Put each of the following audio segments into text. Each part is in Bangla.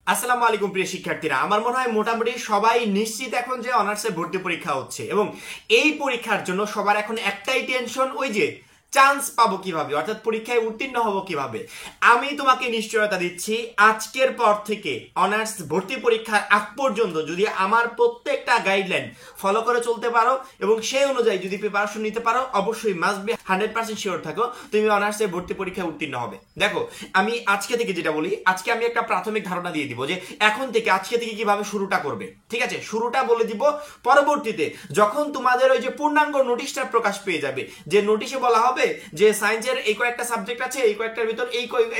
আসসালামু আলাইকুম প্রিয় শিক্ষার্থীরা, আমার মনে হয় মোটামুটি সবাই নিশ্চিত এখন যে অনার্সের ভর্তি পরীক্ষা হচ্ছে এবং এই পরীক্ষার জন্য সবার এখন একটাই টেনশন, ওই যে চান্স পাবো কিভাবে, অর্থাৎ পরীক্ষায় উত্তীর্ণ হব কিভাবে। আমি তোমাকে নিশ্চয়তা দিচ্ছি, আজকের পর থেকে অনার্স ভর্তি পরীক্ষার আগ পর্যন্ত যদি আমার প্রত্যেকটা গাইডলাইন ফলো করে চলতে পারো এবং সেই অনুযায়ী যদি প্রিপারেশন নিতে পারো, অবশ্যই মাস্ট বি 100% শিওর থাকো তুমি অনার্সের ভর্তি পরীক্ষায় উত্তীর্ণ হবে। দেখো, আমি আজকে থেকে যেটা বলি, আজকে আমি একটা প্রাথমিক ধারণা দিয়ে দিব যে এখন থেকে আজকে থেকে কিভাবে শুরুটা করবে। ঠিক আছে, শুরুটা বলে দিব। পরবর্তীতে যখন তোমাদের ওই যে পূর্ণাঙ্গ নোটিশটা প্রকাশ পেয়ে যাবে, যে নোটিশে বলা হবে যে সায়েন্সের এই কয়েকটা সাবজেক্ট আছে, এই কয়েকটার ভিতর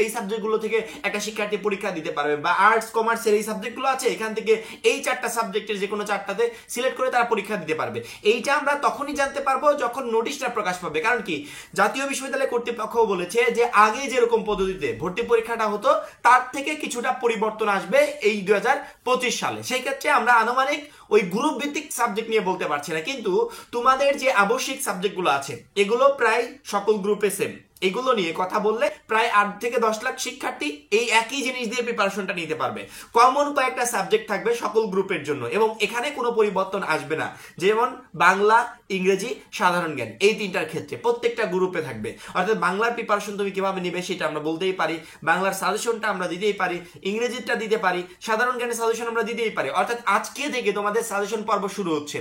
এই সাবজেক্টগুলো থেকে একটা শিক্ষার্থী পরীক্ষা দিতে পারবে, বা আর্টস কমার্সের এই সাবজেক্টগুলো আছে, এখান থেকে এই চারটা সাবজেক্টের যে কোনো চারটাতে সিলেক্ট করে তারা পরীক্ষা দিতে পারবে। এইটা আমরা তখনই জানতে পারবো যখন নোটিশটা প্রকাশ পাবে। কারণ কি, জাতীয় বিশ্ববিদ্যালয় কর্তৃপক্ষ বলেছে যে আগে যেরকম পদ্ধতিতে ভর্তি পরীক্ষাটা হতো তার থেকে কিছুটা পরিবর্তন আসবে এই 2025 সালে। সেই ক্ষেত্রে আমরা আনুমানিক ওই গ্রুপ ভিত্তিক সাবজেক্ট নিয়ে বলতে পারছি না, কিন্তু তোমাদের যে আবশ্যিক সাবজেক্টগুলো আছে এগুলো প্রায় সকল গ্রুপে সেম। এগুলো নিয়ে কথা বললে প্রায় 8 থেকে 10 লাখ শিক্ষার্থী এই একই জিনিস দিয়ে প্রিপারেশনটা নিতে পারবে। কমন কয়েকটা সাবজেক্ট থাকবে সকল গ্রুপের জন্য এবং এখানে কোনো পরিবর্তন আসবে না। যেমন বাংলা, ইংরেজি, সাধারণ জ্ঞান, এই তিনটার ক্ষেত্রে প্রত্যেকটা গ্রুপে থাকবে। অর্থাৎ বাংলার প্রিপারেশন তুমি কিভাবে নিবে সেটা আমরা বলতেই পারি, বাংলার সাজেশনটা আমরা দিতেই পারি, ইংরেজিটা দিতে পারি, সাধারণ জ্ঞানের সাজেশন আমরা দিতেই পারি। অর্থাৎ আজকে থেকে তোমাদের সাজেশন পর্ব শুরু হচ্ছে।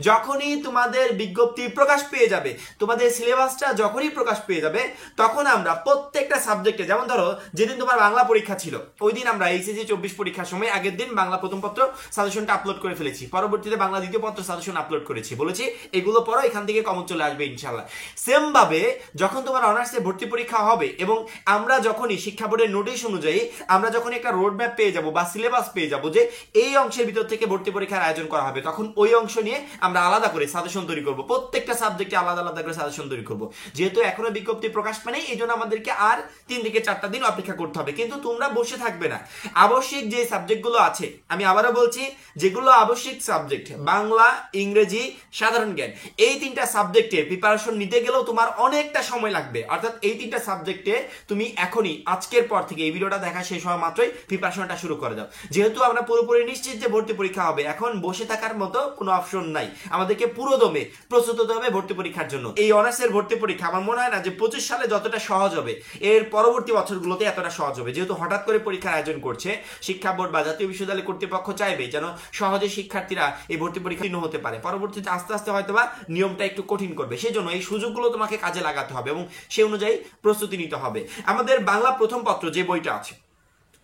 যখনই তোমাদের বিজ্ঞপ্তি প্রকাশ পেয়ে যাবে, তোমাদের সিলেবাসটা যখনই প্রকাশ পেয়ে যাবে, তখন আমরা প্রত্যেকটা সাবজেক্টে, যেমন ধরো যেদিন তোমার বাংলা পরীক্ষা ছিল ওই দিন আমরা এইচএসসি 24 পরীক্ষার সময় আগের দিন বাংলা প্রথম পত্র সাজেশনটা আপলোড করে ফেলেছি, পরবর্তীতে বাংলা দ্বিতীয় পত্র সাজেশন আপলোড করেছি, বলেছি এগুলো পড়ো, এখান থেকে কমন চলে আসবে ইনশাআল্লাহ। সেম ভাবে যখন তোমার অনার্সে ভর্তি পরীক্ষা হবে এবং আমরা যখনই শিক্ষা বোর্ডের নোটিশ অনুযায়ী আমরা যখন একটা রোড ম্যাপ পেয়ে যাব বা সিলেবাস পেয়ে যাব যে এই অংশের ভিতর থেকে ভর্তি পরীক্ষার আয়োজন করা হবে, তখন ওই অংশ নিয়ে আমরা আলাদা করে সাজেশন তৈরি করব, প্রত্যেকটা সাবজেক্টে আলাদা আলাদা করে সাজেশন তৈরি করব। যেহেতু এখনো বিজ্ঞপ্তি প্রকাশ পায়নি, এই জন্য আমাদেরকে আর 3 থেকে 4টা দিন অপেক্ষা করতে হবে। কিন্তু তোমরা বসে থাকবে না, আবশ্যিক যে সাবজেক্টগুলো আছে, আমি আবারও বলছি, যেগুলো আবশ্যিক সাবজেক্ট বাংলা, ইংরেজি, সাধারণ জ্ঞান, এই 3টা সাবজেক্টে প্রিপারেশন নিতে গেলেও তোমার অনেকটা সময় লাগবে। অর্থাৎ এই 3টা সাবজেক্টে তুমি এখনই আজকের পর থেকে এই ভিডিওটা দেখা শেষ হওয়া মাত্রই প্রিপারেশনটা শুরু করে দাও। যেহেতু আমরা পুরোপুরি নিশ্চিত যে ভর্তি পরীক্ষা হবে, এখন বসে থাকার মতো কোনো অপশন নাই, আমাদেরকে পুরো দমে প্রস্তুত হতে হবে ভর্তি পরীক্ষার জন্য। এই অনার্সের ভর্তি পরীক্ষা আমার মনে হয় না যে 25 সালে যতটা সহজ হবে এর পরবর্তী বছরগুলোতে এতটা সহজ হবে। যেহেতু হঠাৎ করে পরীক্ষার আয়োজন করছে শিক্ষা বোর্ড বা জাতীয় বিশ্ববিদ্যালয় কর্তৃপক্ষ, চাইবে যেন সহজে শিক্ষার্থীরা এই ভর্তি পরীক্ষা হতে পারে। পরবর্তীতে আস্তে আস্তে হয়তোবা নিয়মটা একটু কঠিন করবে, সেই জন্য এই সুযোগগুলো তোমাকে কাজে লাগাতে হবে এবং সেই অনুযায়ী প্রস্তুতি নিতে হবে। আমাদের বাংলা প্রথম পত্র যে বইটা আছে,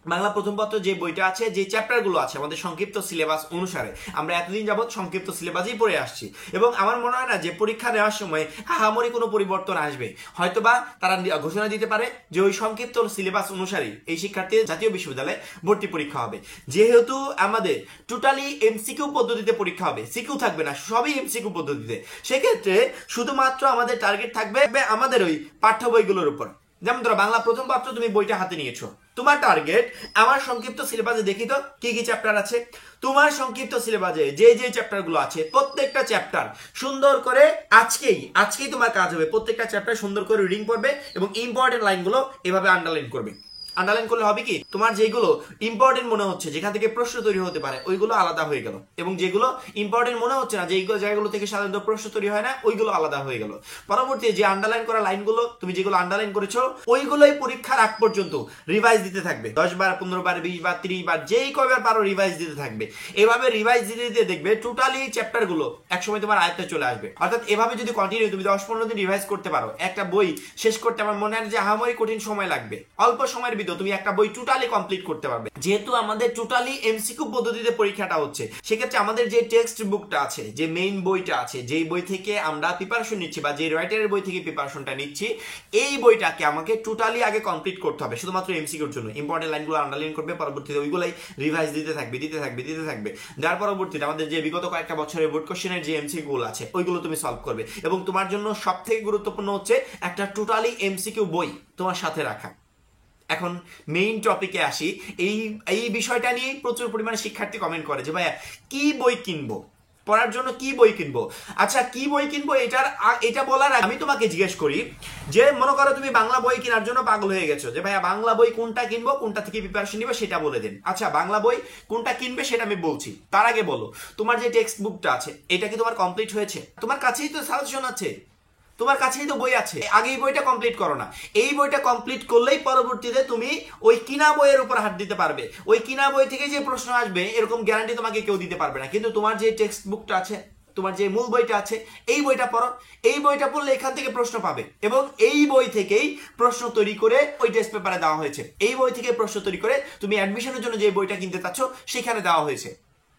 বাংলা প্রথম পত্র যে বইটা আছে, যে চ্যাপ্টারগুলো আছে আমাদের সংক্ষিপ্ত সিলেবাস অনুসারে, আমরা এতদিন যাবৎ সংক্ষিপ্ত সিলেবাসই পড়ে আসছি এবং আমার মনে হয় না যে পরীক্ষা নেওয়ার সময় আহামরি কোনো পরিবর্তন আসবে। হয়তোবা তারা ঘোষণা দিতে পারে যে ওই সংক্ষিপ্ত সিলেবাস অনুসারে এই শিক্ষার্থীর জাতীয় বিশ্ববিদ্যালয়ে ভর্তি পরীক্ষা হবে। যেহেতু আমাদের টোটালি এমসিকিউ পদ্ধতিতে পরীক্ষা হবে, সিকিউ থাকবে না, সবই এমসিকিউ পদ্ধতিতে, সেক্ষেত্রে শুধুমাত্র আমাদের টার্গেট থাকবে আমাদের ওই পাঠ্য বইগুলোর উপর। যেমন ধরো বাংলা প্রথম পত্র তুমি বইটা হাতে নিয়েছো, তোমার টার্গেট আমার সংক্ষিপ্ত সিলেবাসে দেখি তো কি কি চ্যাপ্টার আছে। তোমার সংক্ষিপ্ত সিলেবাসে যে যে চ্যাপ্টারগুলো আছে প্রত্যেকটা চ্যাপ্টার সুন্দর করে আজকেই তোমার কাজ হবে, প্রত্যেকটা চ্যাপ্টার সুন্দর করে রিডিং করবে এবং ইম্পর্টেন্ট লাইনগুলো এভাবে আন্ডারলাইন করবে। আন্ডারলাইন করলে হবে কি, তোমার যেগুলো ইম্পর্টেন্ট মনে হচ্ছে, যেখান থেকে প্রশ্ন তৈরি হতে পারে, ওইগুলো আলাদা হয়ে গেল, এবং যেগুলো ইম্পর্টেন্ট মনে হচ্ছে না, যেগুলো জায়গাগুলো থেকে সাধারণত প্রশ্ন তৈরি হয় না, ওইগুলো আলাদা হয়ে গেল। পরবর্তী যে আন্ডারলাইন করা লাইনগুলো, তুমি যেগুলো আন্ডারলাইন করেছো, ওইগুলোই পরীক্ষার আগ পর্যন্ত রিভাইজ দিতে থাকবে, 10 বার, 15 বার, 20 বার, 30 বার, যেই কয়বার পারো রিভাইজ দিতে থাকবে। এভাবে রিভাইজ দিতে দিতে দেখবে টোটালি চ্যাপ্টারগুলো একসময় তোমার আয়ত্তে চলে আসবে। অর্থাৎ এভাবে যদি কন্টিনিউ তুমি 10-15 দিন রিভাইজ করতে পারো, একটা বই শেষ করতে আমার মনে হয় যে আহামরি কঠিন সময় লাগবে, অল্প সময়ের ভিতর তুমি একটা বই টোটালি কমপ্লিট করতে পারবে। যেহেতু আমাদের টোটালি এমসিকিউ পদ্ধতিতে পরীক্ষাটা হচ্ছে, সেক্ষেত্রে আমাদের যে টেক্সট বুকটা আছে, যে মেইন বইটা আছে, যেই বই থেকে আমরা প্রিপারেশন নিচ্ছি বা যে রাইটারের বই থেকে প্রিপারেশনটা নিচ্ছি, এই বইটাকে আমাকে টোটালি আগে কমপ্লিট করতে হবে শুধুমাত্র এমসিকিউর জন্য। ইম্পর্টেন্ট লাইনগুলো আন্ডারলাইন করবে, পরবর্তীতে ওইগুলাই রিভাইজ দিতে থাকবে। যার পরবর্তীতে আমাদের যে বিগত কয়েকটা বছরের বোর্ড কোশ্চেনের যে এমসিকিউগুলো আছে ওইগুলো তুমি সলভ করবে, এবং তোমার জন্য সবথেকে গুরুত্বপূর্ণ হচ্ছে একটা টোটালি এমসিকিউ বই তোমার সাথে রাখা। এখন মেইন টপিকে আসি, এই বিষয়টা নিয়ে প্রচুর পরিমাণে শিক্ষার্থী কমেন্ট করে যে ভাইয়া কি বই কিনবো। পড়ার জন্য কি বই কিনবো। আচ্ছা কি বই কিনবো এটা বলার আগে আমি তোমাকে জিজ্ঞেস করি যে মনে করো তুমি বাংলা বই কেনার জন্য পাগল হয়ে গেছো যে ভাইয়া বাংলা বই কোনটা কিনবো, কোনটা থেকে প্রিপারেশন নিবো সেটা বলে দিন। আচ্ছা বাংলা বই কোনটা কিনবে সেটা আমি বলছি, তার আগে বলো তোমার যে টেক্সট বুকটা আছে এটা কি তোমার কমপ্লিট হয়েছে? তোমার কাছেই তো সাজেশন আছে, তোমার কাছেই তো বই আছে, আগে এই বইটা কমপ্লিট করো না। এই বইটা কমপ্লিট করলেই পরবর্তীতে তুমি ওই কিনা বইয়ের উপর হাত দিতে পারবে। ওই কিনা বই থেকে যে প্রশ্ন আসবে এরকম গ্যারান্টি তোমাকে কেউ দিতে পারবে না। কিন্তু তোমার যে টেক্সট বুকটা আছে, তোমার যে মূল বইটা আছে, এই বইটা পড়ো। এই বইটা পড়লে এখান থেকে প্রশ্ন পাবে এবং এই বই থেকেই প্রশ্ন তৈরি করে ওই টেস্ট পেপারে দেওয়া হয়েছে। এই বই থেকে প্রশ্ন তৈরি করে তুমি অ্যাডমিশনের জন্য যে বইটা কিনতে চাচ্ছ সেখানে দেওয়া হয়েছে।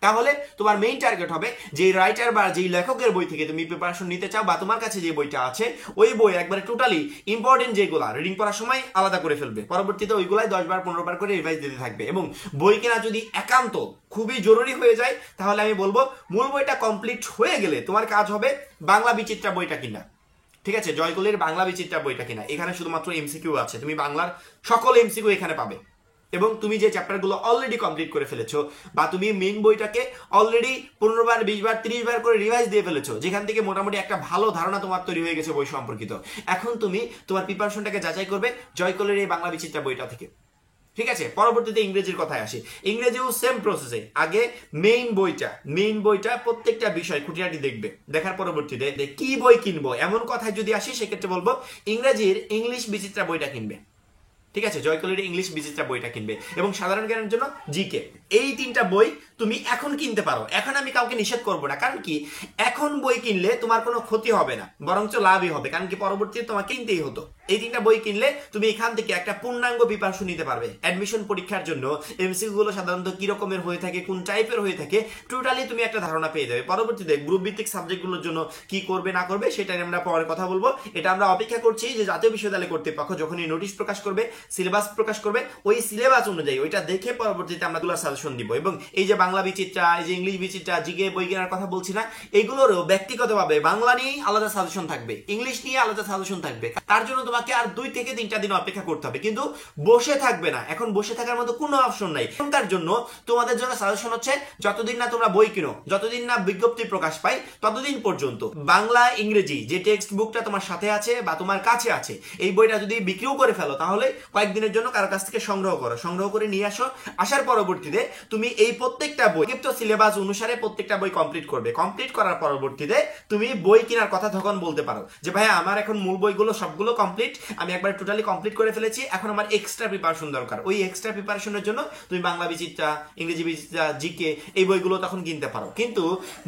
তাহলে তোমার মেইন টার্গেট হবে যে রাইটার বা যে লেখকের বই থেকে তুমি প্রিপারেশন নিতে চাও বা তোমার কাছে যে বইটা আছে ওই বই একবারে টোটালি ইম্পর্টেন্ট যেগুলা রিডিং করার সময় আলাদা করে ফেলবে, পরবর্তীতে ওইগুলাই 10 বার 15 বার করে রিভাইজ দিতে থাকবে। এবং বই কেনা যদি একান্ত খুবই জরুরি হয়ে যায় তাহলে আমি বলবো মূল বইটা কমপ্লিট হয়ে গেলে তোমার কাজ হবে বাংলা বিচিত্রা বইটা কিনা। ঠিক আছে, জয়কলির বাংলা বিচিত্রা বইটা কিনা। এখানে শুধুমাত্র এমসিকিউ আছে, তুমি বাংলার সকল এমসিকিউ এখানে পাবে এবং তুমি যে চ্যাপ্টারগুলো অলরেডি কমপ্লিট করে ফেলেছো বা তুমি মেইন বইটাকে অলরেডি 15 বার 20 বার 30 বার করে রিভাইজ দিয়ে ফেলেছো, যেখান থেকে মোটামুটি একটা ভালো ধারণা তোমার তৈরি হয়ে গেছে বই সম্পর্কিত। এখন তুমি তোমার প্রিপারেশনটাকে যাচাই করবে জয়কলের এই বাংলা বিচিত্রা বইটা থেকে। ঠিক আছে, পরবর্তীতে ইংরেজির কথায় আসি। ইংরেজিও সেম প্রসেসে আগে মেইন বইটা প্রত্যেকটা বিষয় খুঁটিনাটি দেখবে, দেখার পরবর্তীতে কি বই কিনবো এমন কথায় যদি আসি সেক্ষেত্রে বলবো ইংরেজির ইংলিশ বিচিত্রা বইটা কিনবে। ঠিক আছে, জয়কলির ইংলিশ বিচিত্রা বইটা কিনবে এবং সাধারণ জ্ঞানের জন্য জিকে। এই 3টা বই তুমি এখন কিনতে পারো, এখন আমি কাউকে নিষেধ করবো না। কারণ কি এখন বই কিনলে তোমার কোনো ক্ষতি হবে না, বরঞ্চ লাভই হবে। কারণ কি পরবর্তীতে তোমাকে কিনতেই হতো। এই 3টা বই কিনলে তুমি এখান থেকে একটা পূর্ণাঙ্গ প্রিপারেশন নিতে পারবে। অ্যাডমিশন পরীক্ষার জন্য এমসিকিউ গুলো সাধারণত কি রকমের হয়ে থাকে, কোন টাইপের হয়ে থাকে, টোটালি তুমি একটা ধারণা পেয়ে যাবে। পরবর্তীতে গ্রুপ ভিত্তিক সাবজেক্টগুলোর জন্য কি করবে না করবে সেটা নিয়ে আমরা পরে কথা বলবো। এটা আমরা অপেক্ষা করছি যে জাতীয় বিশ্ববিদ্যালয় কর্তৃপক্ষ যখনই নোটিশ প্রকাশ করবে, সিলেবাস প্রকাশ করবে, ওই সিলেবাস অনুযায়ী ওইটা দেখে পরবর্তীতে আমরা গুলো সাজেশন দিব। এবং এই যে বাংলা বিচিত্রা, এই যে ইংলিশ বিচিত্রা, জিকে বই কেনার কথা বলছি না, এগুলোরও ব্যক্তিগতভাবে বাংলা নিয়েই আলাদা সাজেশন থাকবে, ইংলিশ নিয়ে আলাদা সাজেশন থাকবে। তার জন্য তোমাকে আর 2 থেকে 3টা দিন অপেক্ষা করতে হবে, কিন্তু বসে থাকবে না। এখন বসে থাকার মতো কোনো অপশন নাই। তার জন্য তোমাদের জন্য সাজেশন হচ্ছে যতদিন না তোমরা বই কিনো, যতদিন না বিজ্ঞপ্তি প্রকাশ পায়, ততদিন পর্যন্ত বাংলা ইংরেজি যে টেক্সট বুকটা তোমার সাথে আছে বা তোমার কাছে আছে, এই বইটা যদি বিক্রিও করে ফেলো তাহলে কয়েকদিনের জন্য কারো কাছ থেকে সংগ্রহ করে নিয়ে আসো। আসার পরবর্তীতে তুমি এই প্রত্যেকটা বই সিলেবাস অনুসারে প্রত্যেকটা বই কমপ্লিট করবে। কমপ্লিট করার পরবর্তীতে তুমি বই কেনার কথা তখন বলতে পারো যে ভাইয়া আমার এখন মূল বইগুলো সবগুলো কমপ্লিট, আমি একবার টোটালি কমপ্লিট করে ফেলেছি, এখন আমার এক্সট্রা প্রিপারেশন দরকার। ওই এক্সট্রা প্রিপারেশনের জন্য তুমি বাংলা বিচিত্রা, ইংরেজি বিচিত্রা, জিকে এই বইগুলো তখন কিনতে পারো। কিন্তু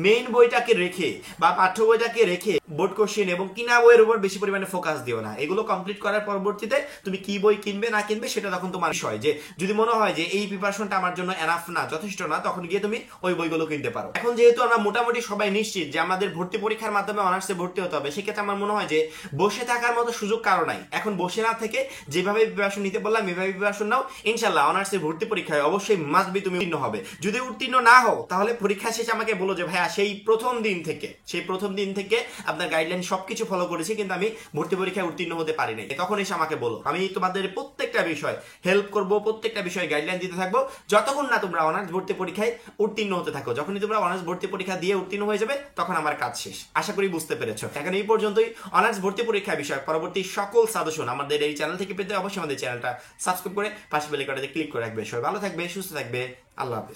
মেইন বইটাকে রেখে বা পাঠ্য বইটাকে রেখে বোর্ড কোশ্চেন এবং কিনা বইয়ের উপর বেশি পরিমাণে ফোকাস দিও না। এগুলো কমপ্লিট করার পরবর্তীতে তুমি কি বই কিনবে না কিনবে সেটা তখন তোমার বিষয়। যে যদি মনে হয় যে এই প্রিপারেশনটা আমার জন্য এনাফ না, যথেষ্ট না, তখন গিয়ে তুমি ওই বইগুলো কিনতে পারো। এখন যেহেতু আমরা মোটামুটি সবাই নিশ্চিত যে আমাদের ভর্তি পরীক্ষার মাধ্যমে অনার্সে ভর্তি হতে হবে, সেক্ষেত্রে আমার মনে হয় যে বসে থাকার মতো সুযোগ কারো নাই। এখন বসে না থেকে যেভাবে প্রিপারেশন নিতে বললাম এভাবে প্রিপারেশন নাও, ইনশাআল্লাহ অনার্সে ভর্তি পরীক্ষায় অবশ্যই মাস্ট বি তুমি উত্তীর্ণ হবে। যদি উত্তীর্ণ না হও তাহলে পরীক্ষা শেষে আমাকে বলো যে ভাইয়া সেই প্রথম দিন থেকে আপনার গাইডলাইন সবকিছু ফলো করেছি কিন্তু আমি ভর্তি পরীক্ষায় উত্তীর্ণ হতে পারি নাই, তখন এসে আমাকে বলো। আমি তোমাদের প্রত্যেকটা বিষয় হেল্প করবো, প্রত্যেকটা বিষয়ে গাইডলাইন দিতে থাকবো যতক্ষণ না তোমরা অনার্স ভর্তি পরীক্ষায় উত্তীর্ণ হতে থাকো। যখনই তোমরা অনার্স ভর্তি পরীক্ষা দিয়ে উত্তীর্ণ হয়ে যাবে তখন আমার কাজ শেষ। আশা করি বুঝতে পেরেছো। এখন এই পর্যন্তই অনার্স ভর্তি পরীক্ষা বিষয় পরবর্তী সকল সাজেশন আমাদের এই চ্যানেল থেকে পেতে অবশ্যই আমাদের চ্যানেলটা সাবস্ক্রাইব করে পাশে বেল আইকনটাতে ক্লিক করে রাখবে। সবাই ভালো থাকবে, সুস্থ থাকবে, আল্লাহ হাফেজ।